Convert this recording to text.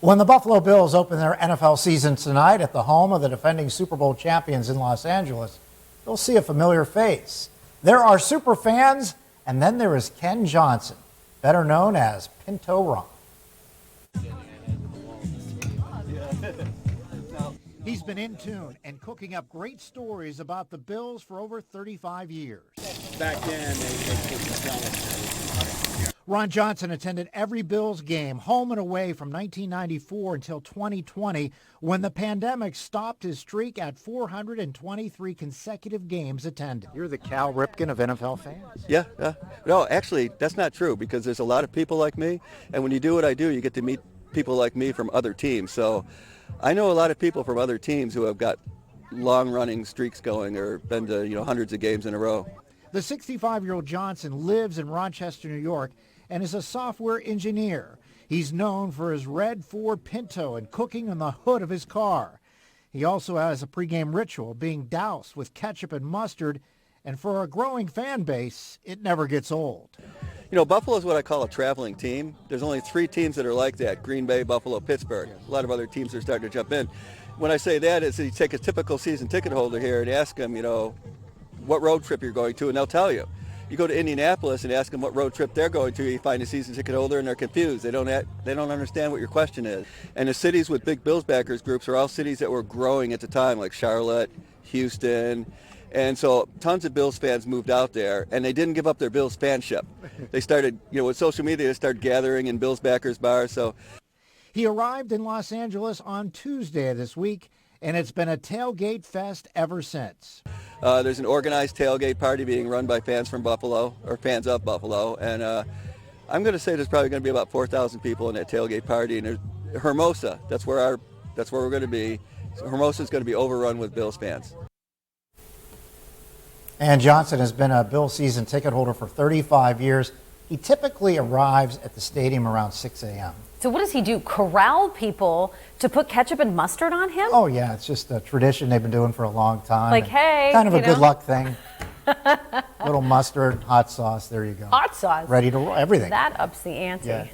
When the Buffalo Bills open their NFL season tonight at the home of the defending Super Bowl champions in Los Angeles, they'll see a familiar face. There are super fans, and then there is Ken Johnson, better known as Pinto Ron. He's been in tune and cooking up great stories about the Bills for over 35 years. Back then, they couldn't tell us. Ron Johnson attended every Bills game, home and away, from 1994 until 2020, when the pandemic stopped his streak at 423 consecutive games attended. You're the Cal Ripken of NFL fans. Yeah. No, actually, that's not true, because there's a lot of people like me, and when you do what I do, you get to meet people like me from other teams. So I know a lot of people from other teams who have got long-running streaks going or been to hundreds of games in a row. The 65-year-old Johnson lives in Rochester, New York, and is a software engineer. He's known for his red Ford Pinto and cooking on the hood of his car. He also has a pregame ritual, being doused with ketchup and mustard, and for a growing fan base, it never gets old. Buffalo is what I call a traveling team. There's only 3 teams that are like that: Green Bay, Buffalo, Pittsburgh. A lot of other teams are starting to jump in. When I say that, is you take a typical season ticket holder here and ask them, what road trip you're going to, and they'll tell you. You go to Indianapolis and ask them what road trip they're going to, you find a season ticket holder and they're confused. They don't understand what your question is. And the cities with big Bills backers groups are all cities that were growing at the time, like Charlotte, Houston. And so tons of Bills fans moved out there, and they didn't give up their Bills fanship. They started, with social media, they started gathering in Bills backers bars. So he arrived in Los Angeles on Tuesday of this week, and it's been a tailgate fest ever since. There's an organized tailgate party being run by fans from Buffalo, or fans of Buffalo, and I'm going to say there's probably going to be about 4,000 people in that tailgate party. And there's Hermosa, that's where we're going to be. So Hermosa is going to be overrun with Bills fans. And Johnson has been a Bills season ticket holder for 35 years. He typically arrives at the stadium around 6 a.m. So what does he do? Corral people to put ketchup and mustard on him? Oh, yeah. It's just a tradition they've been doing for a long time. Like, hey. Kind of a good luck thing. Little mustard, hot sauce. There you go. Hot sauce. Ready to roll. Everything. That ups the ante. Yeah.